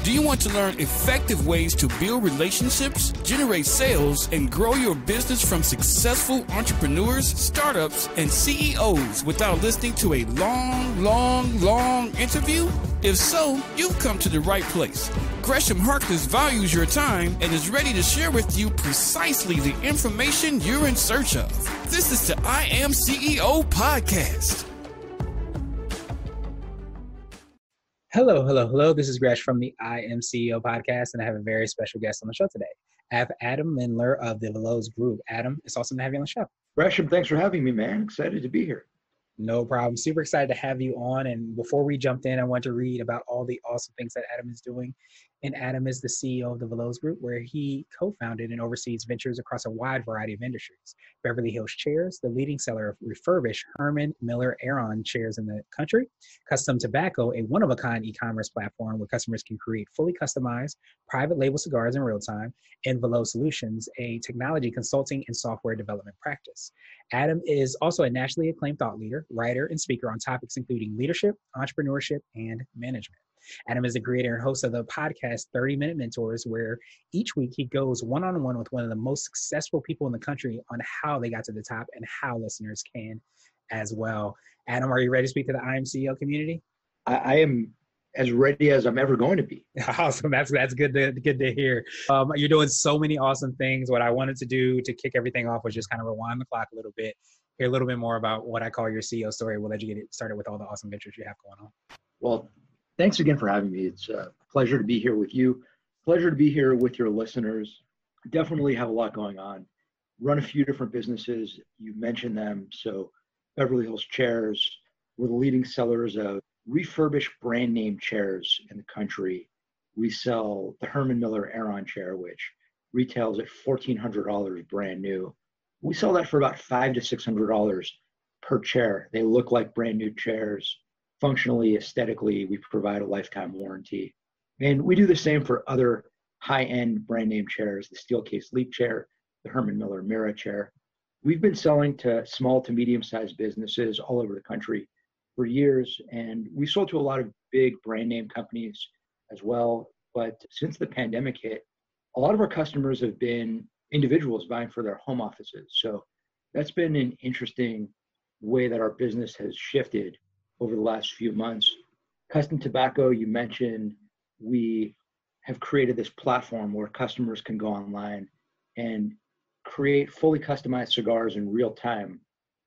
Do you want to learn effective ways to build relationships, generate sales, and grow your business from successful entrepreneurs, startups, and CEOs without listening to a long interview? If so, you've come to the right place. Gresham Harkless values your time and is ready to share with you precisely the information you're in search of. This is the I Am CEO podcast. Hello. This is Gresh from the I Am CEO podcast, and I have a very special guest on the show today. I have Adam Mendler of the Veloz Group. Adam, it's awesome to have you on the show. Gresham, thanks for having me, man. Excited to be here. No problem. Super excited to have you on. And before we jumped in, I want to read about all the awesome things that Adam is doing. And Adam is the CEO of the Veloz Group, where he co-founded and oversees ventures across a wide variety of industries. Beverly Hills Chairs, the leading seller of refurbished Herman Miller Aeron chairs in the country. Custom Tobacco, a one-of-a-kind e-commerce platform where customers can create fully customized private label cigars in real time. And Veloz Solutions, a technology consulting and software development practice. Adam is also a nationally acclaimed thought leader, writer, and speaker on topics including leadership, entrepreneurship, and management. Adam is the creator and host of the podcast 30-Minute Mentors, where each week he goes one-on-one with one of the most successful people in the country on how they got to the top and how listeners can as well. Adam, are you ready to speak to the I Am CEO community? I am as ready as I'm ever going to be. Awesome. That's good to hear. You're doing so many awesome things. What I wanted to do to kick everything off was just kind of rewind the clock a little bit, hear a little bit more about what I call your CEO story. We'll let you get it started with all the awesome ventures you have going on. Well, thanks again for having me. It's a pleasure to be here with you. Pleasure to be here with your listeners. Definitely have a lot going on. Run a few different businesses. You mentioned them. So Beverly Hills Chairs, we're the leading sellers of refurbished brand name chairs in the country. We sell the Herman Miller Aeron chair, which retails at $1,400 brand new. We sell that for about $500 to $600 per chair. They look like brand new chairs. Functionally, aesthetically, we provide a lifetime warranty. And we do the same for other high-end brand name chairs, the Steelcase Leap chair, the Herman Miller Mira chair. We've been selling to small to medium-sized businesses all over the country for years, and we sold to a lot of big brand name companies as well. But since the pandemic hit, a lot of our customers have been individuals buying for their home offices. So that's been an interesting way that our business has shifted over the last few months. Custom Tobacco, you mentioned, we have created this platform where customers can go online and create fully customized cigars in real time.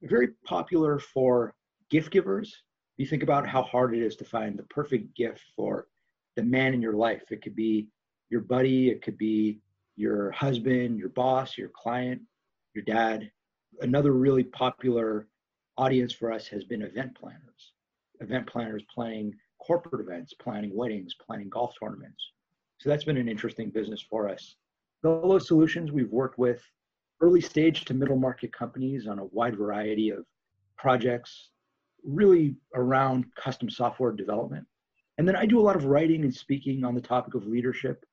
Very popular for gift givers. You think about how hard it is to find the perfect gift for the man in your life. It could be your buddy, it could be your husband, your boss, your client, your dad. Another really popular audience for us has been event planners. Event planners planning corporate events, planning weddings, planning golf tournaments. So that's been an interesting business for us. Veloz Solutions, we've worked with early stage to middle market companies on a wide variety of projects, really around custom software development. And then I do a lot of writing and speaking on the topic of leadership.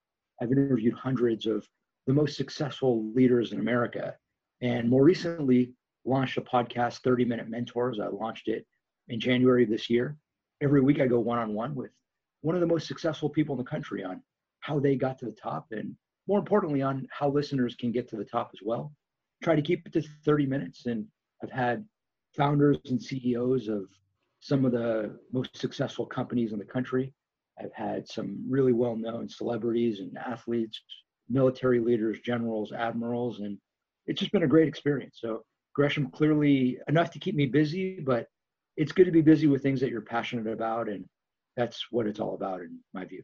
I've interviewed hundreds of the most successful leaders in America. And more recently, launched a podcast, 30-Minute Mentors. I launched it in January of this year. Every week I go one-on-one with one of the most successful people in the country on how they got to the top, and more importantly, on how listeners can get to the top as well. Try to keep it to 30 minutes, and I've had founders and CEOs of some of the most successful companies in the country. I've had some really well-known celebrities and athletes, military leaders, generals, admirals, and it's just been a great experience. So Gresham, clearly enough to keep me busy, but it's good to be busy with things that you're passionate about, and that's what it's all about in my view.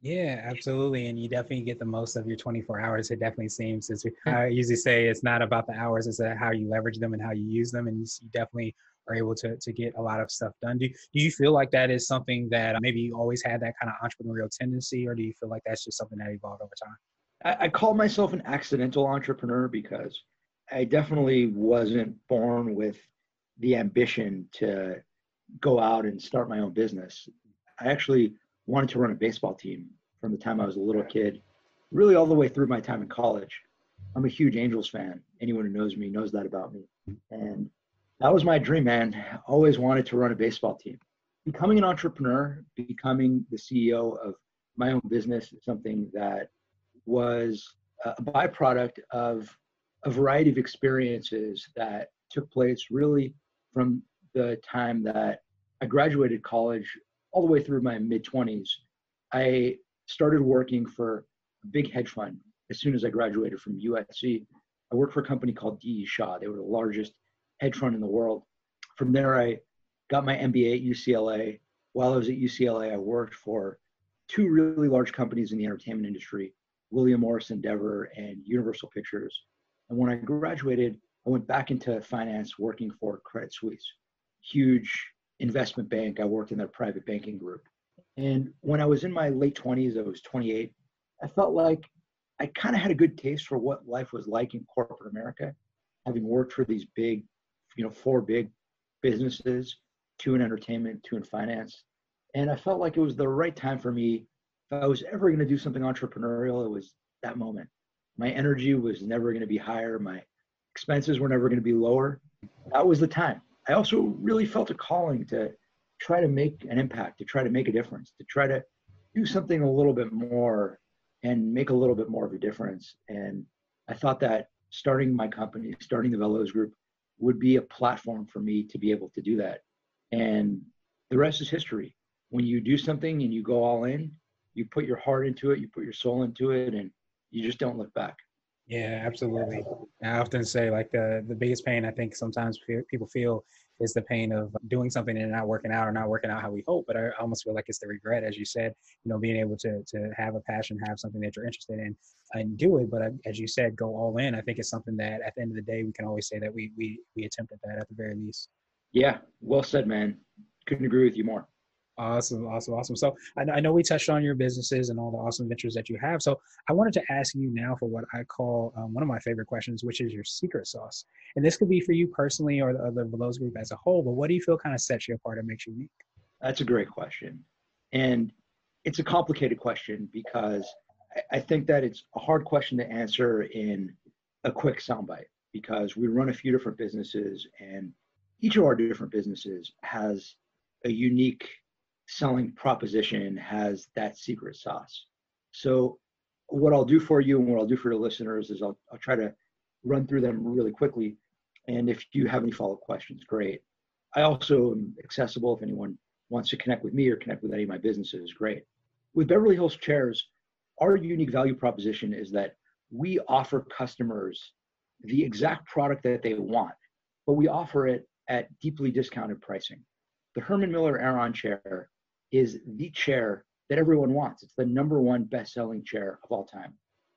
Yeah, absolutely. And you definitely get the most of your 24 hours. It definitely seems, as I usually say, it's not about the hours, it's how you leverage them and how you use them. And you definitely are able to get a lot of stuff done. Do you feel like that is something that maybe you always had that kind of entrepreneurial tendency, or do you feel like that's just something that evolved over time? I call myself an accidental entrepreneur because I definitely wasn't born with the ambition to go out and start my own business. I actually wanted to run a baseball team from the time I was a little kid, really all the way through my time in college. I'm a huge Angels fan. Anyone who knows me knows that about me. And that was my dream, man. I always wanted to run a baseball team. Becoming an entrepreneur, becoming the CEO of my own business is something that was a byproduct of a variety of experiences that took place really from the time that I graduated college all the way through my mid-20s. I started working for a big hedge fund as soon as I graduated from USC. I worked for a company called D.E. Shaw. They were the largest hedge fund in the world. From there, I got my MBA at UCLA. While I was at UCLA, I worked for two really large companies in the entertainment industry, William Morris Endeavor and Universal Pictures. And when I graduated, I went back into finance working for Credit Suisse, huge investment bank. I worked in their private banking group. And when I was in my late 20s, I was 28, I felt like I kind of had a good taste for what life was like in corporate America, having worked for these big, four big businesses, two in entertainment, two in finance. And I felt like it was the right time for me. If I was ever going to do something entrepreneurial, it was that moment. My energy was never going to be higher. My expenses were never going to be lower. That was the time. I also really felt a calling to try to make an impact, to try to make a difference, to try to do something a little bit more and make a little bit more of a difference. And I thought that starting my company, starting the Veloz Group, would be a platform for me to be able to do that. And the rest is history. When you do something and you go all in, you put your heart into it, you put your soul into it, and you just don't look back. Yeah, absolutely. I often say like the biggest pain I think sometimes people feel is the pain of doing something and not working out or not working out how we hope. But I almost feel like it's the regret, as you said, being able to have a passion, have something that you're interested in and do it. But as you said, go all in. I think it's something that at the end of the day, we can always say that we attempted that at the very least. Yeah, well said, man. Couldn't agree with you more. Awesome. So I know we touched on your businesses and all the awesome ventures that you have. So I wanted to ask you now for what I call one of my favorite questions, which is your secret sauce. And this could be for you personally or the Veloz Group as a whole, but what do you feel kind of sets you apart and makes you unique? That's a great question. And it's a complicated question because I think that it's a hard question to answer in a quick soundbite because we run a few different businesses and each of our different businesses has a unique selling proposition, has that secret sauce. So what I'll do for you and what I'll do for your listeners is I'll try to run through them really quickly. And if you have any follow-up questions, great. I also am accessible if anyone wants to connect with me or connect with any of my businesses, great. With Beverly Hills Chairs, our unique value proposition is that we offer customers the exact product that they want, but we offer it at deeply discounted pricing. The Herman Miller Aeron chair is the chair that everyone wants. It's the #1 best-selling chair of all time.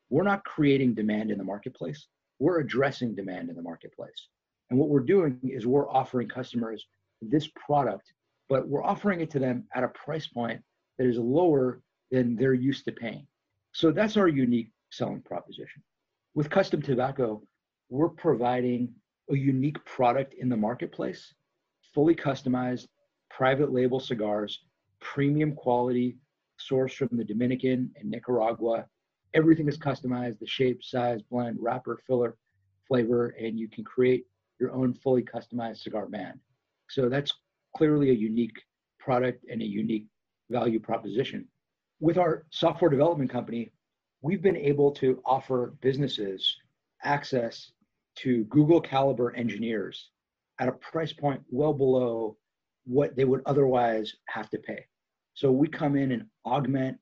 We're not creating demand in the marketplace. We're addressing demand in the marketplace. And what we're doing is we're offering customers this product, but we're offering it to them at a price point that is lower than they're used to paying. So that's our unique selling proposition. With custom tobacco, we're providing a unique product in the marketplace, fully customized, private label cigars, premium quality, sourced from the Dominican and Nicaragua. Everything is customized, the shape, size, blend, wrapper, filler, flavor, and you can create your own fully customized cigar band. So that's clearly a unique product and a unique value proposition. With our software development company, we've been able to offer businesses access to Google caliber engineers at a price point well below what they would otherwise have to pay. So we come in and augment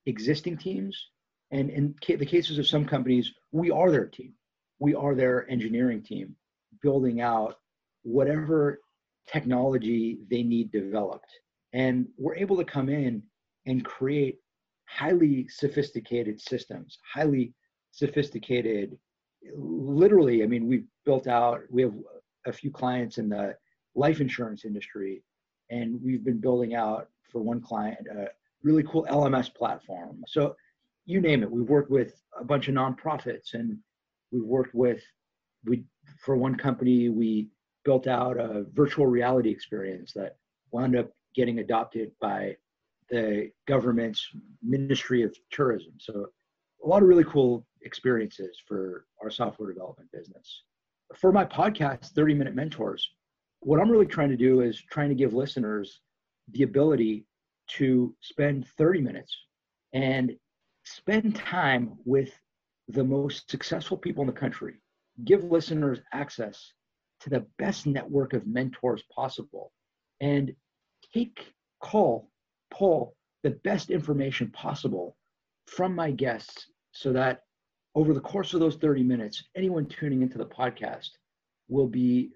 existing teams. And in the cases of some companies, we are their team. We are their engineering team, building out whatever technology they need developed. And we're able to come in and create highly sophisticated systems, highly sophisticated, literally, I mean, we have a few clients in the life insurance industry, and we've been building out for one client a really cool LMS platform. So you name it. We've worked with a bunch of nonprofits, and for one company, we built out a virtual reality experience that wound up getting adopted by the government's Ministry of Tourism. So a lot of really cool experiences for our software development business. For my podcast, 30-Minute Mentors, what I'm really trying to do is trying to give listeners the ability to spend 30 minutes and spend time with the most successful people in the country. Give listeners access to the best network of mentors possible, and pull the best information possible from my guests, so that over the course of those 30 minutes, anyone tuning into the podcast will be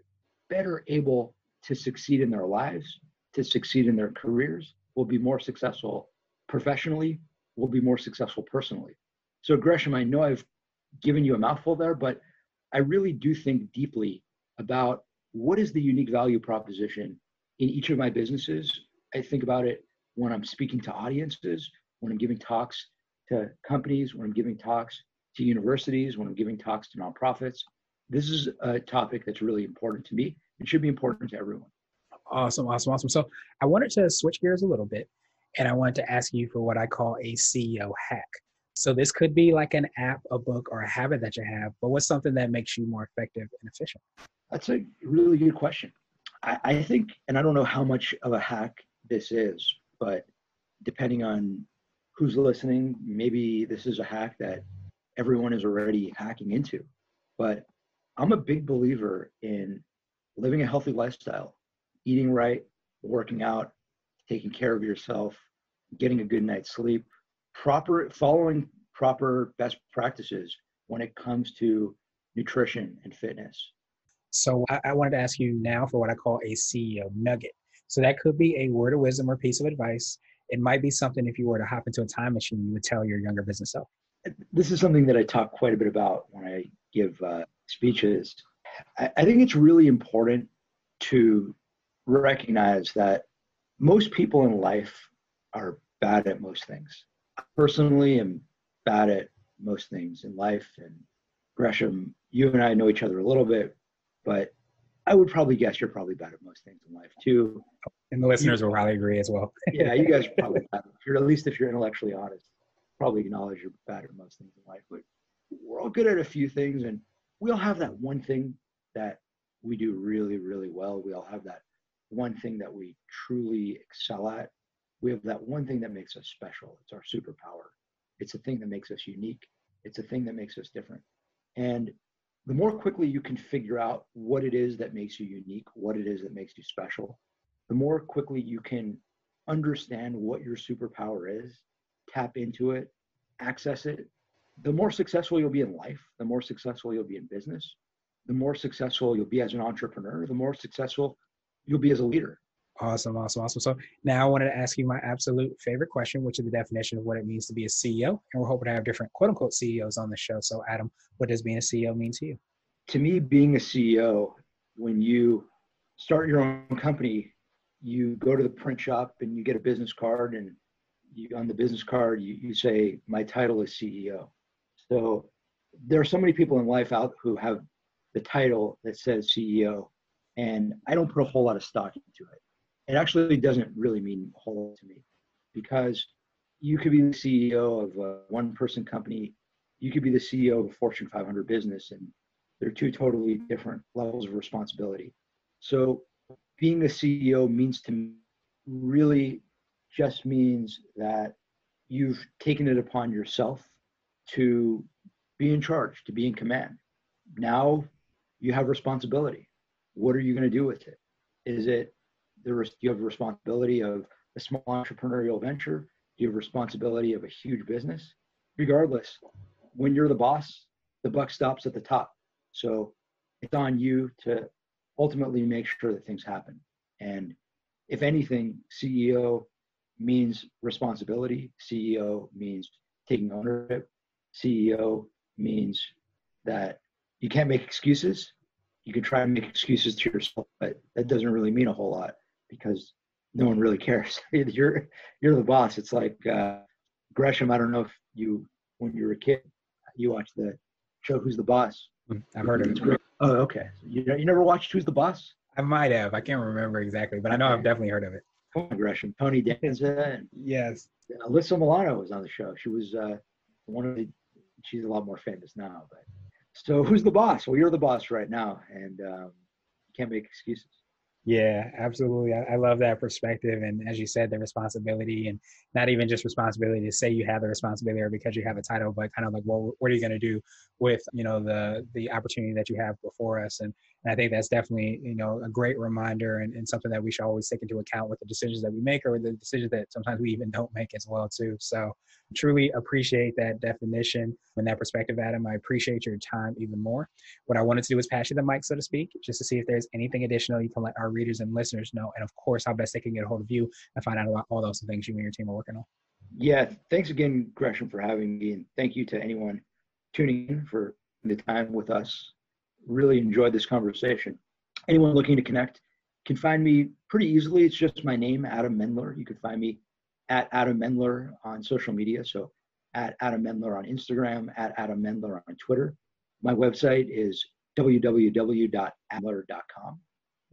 better able to succeed in their lives, to succeed in their careers, will be more successful professionally, will be more successful personally. So Gresham, I know I've given you a mouthful there, but I really do think deeply about what is the unique value proposition in each of my businesses. I think about it when I'm speaking to audiences, when I'm giving talks to companies, when I'm giving talks to universities, when I'm giving talks to nonprofits. This is a topic that's really important to me and should be important to everyone. Awesome. So I wanted to switch gears a little bit, and I wanted to ask you for what I call a CEO hack. So this could be like an app, a book, or a habit that you have, but what's something that makes you more effective and efficient? That's a really good question. I think, and I don't know how much of a hack this is, but depending on who's listening, maybe this is a hack that everyone is already hacking into. But I'm a big believer in living a healthy lifestyle, eating right, working out, taking care of yourself, getting a good night's sleep, following proper best practices when it comes to nutrition and fitness. So I wanted to ask you now for what I call a CEO nugget. So that could be a word of wisdom or piece of advice. It might be something, if you were to hop into a time machine, you would tell your younger business self. This is something that I talk quite a bit about when I give speeches. I think it's really important to recognize that most people in life are bad at most things. I personally am bad at most things in life. And Gresham, you and I know each other a little bit, but I would probably guess you're probably bad at most things in life too. And the listeners will probably agree as well. Yeah, you guys are probably bad. At least if you're intellectually honest, probably acknowledge you're bad at most things in life. But we're all good at a few things, and we all have that one thing that we do really, really well. We all have that one thing that we truly excel at. We have that one thing that makes us special. It's our superpower. It's a thing that makes us unique. It's a thing that makes us different. And the more quickly you can figure out what it is that makes you unique, what it is that makes you special, the more quickly you can understand what your superpower is, tap into it, access it, the more successful you'll be in life, the more successful you'll be in business, the more successful you'll be as an entrepreneur, the more successful you'll be as a leader. Awesome. So now I wanted to ask you my absolute favorite question, which is the definition of what it means to be a CEO. And we're hoping to have different quote unquote CEOs on the show. So Adam, what does being a CEO mean to you? To me, being a CEO, when you start your own company, you go to the print shop and you get a business card, and on the business card, you say, my title is CEO. So there are so many people in life out who have the title that says CEO, and I don't put a whole lot of stock into it. It actually doesn't really mean a whole lot to me, because you could be the CEO of a one-person company, you could be the CEO of a Fortune 500 business, and they're two totally different levels of responsibility. So being a CEO means to me really just means that you've taken it upon yourself to be in charge, to be in command. Now you have responsibility. What are you going to do with it? Is it do you have a responsibility of a small entrepreneurial venture? Do you have responsibility of a huge business? Regardless, when you're the boss, the buck stops at the top. So it's on you to ultimately make sure that things happen. And if anything, CEO means responsibility. CEO means taking ownership. CEO means that you can't make excuses. You can try to make excuses to yourself, but that doesn't really mean a whole lot, because no one really cares. You're the boss. It's like Gresham. I don't know if when you were a kid, you watched the show Who's the Boss. I've heard of it. It's great. Oh, okay. You never watched Who's the Boss? I might have. I can't remember exactly, but I know I've definitely heard of it. Come on, Gresham. Tony Danza and Yes. Alyssa Milano was on the show. She was she's a lot more famous now. So who's the boss? Well, you're the boss right now, and you can't make excuses. Yeah, absolutely. I love that perspective. And as you said, the responsibility, and not even just responsibility to say you have the responsibility or because you have a title, but kind of like, well, what are you going to do with, the opportunity that you have before us? And I think that's definitely, a great reminder and something that we should always take into account with the decisions that we make or the decisions that sometimes we even don't make as well too. So truly appreciate that definition and that perspective, Adam. I appreciate your time even more. What I wanted to do is pass you the mic, so to speak, just to see if there's anything additional you can let our readers and listeners know. And of course, how best they can get a hold of you and find out about all those things you and your team are working on. Yeah, thanks again, Gresham, for having me. And thank you to anyone tuning in for the time with us. Really enjoyed this conversation. Anyone looking to connect can find me pretty easily. It's just my name, Adam Mendler. You can find me at Adam Mendler on social media. So at Adam Mendler on Instagram, at Adam Mendler on Twitter. My website is www.adler.com.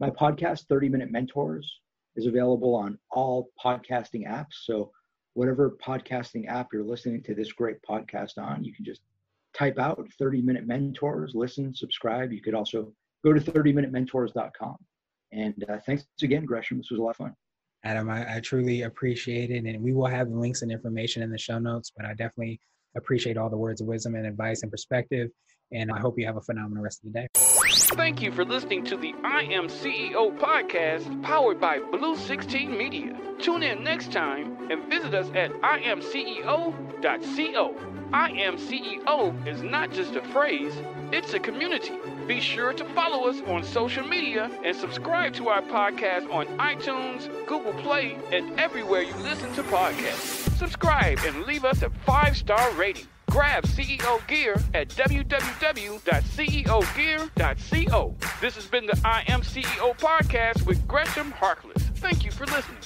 My podcast, 30-Minute Mentors, is available on all podcasting apps. So whatever podcasting app you're listening to this great podcast on, you can just type out 30-Minute Mentors, listen, subscribe. You could also go to 30minutementors.com. And thanks again, Gresham. This was a lot of fun. Adam, I truly appreciate it. And we will have the links and information in the show notes, but I definitely appreciate all the words of wisdom and advice and perspective. And I hope you have a phenomenal rest of the day. Thank you for listening to the I Am CEO podcast powered by Blue 16 Media. Tune in next time and visit us at IAM755.co. I Am CEO is not just a phrase, it's a community. Be sure to follow us on social media and subscribe to our podcast on iTunes, Google Play, and everywhere you listen to podcasts. Subscribe and leave us a 5-star rating. Grab CEO gear at www.ceogear.co. This has been the I Am CEO podcast with Gresham Harkless. Thank you for listening.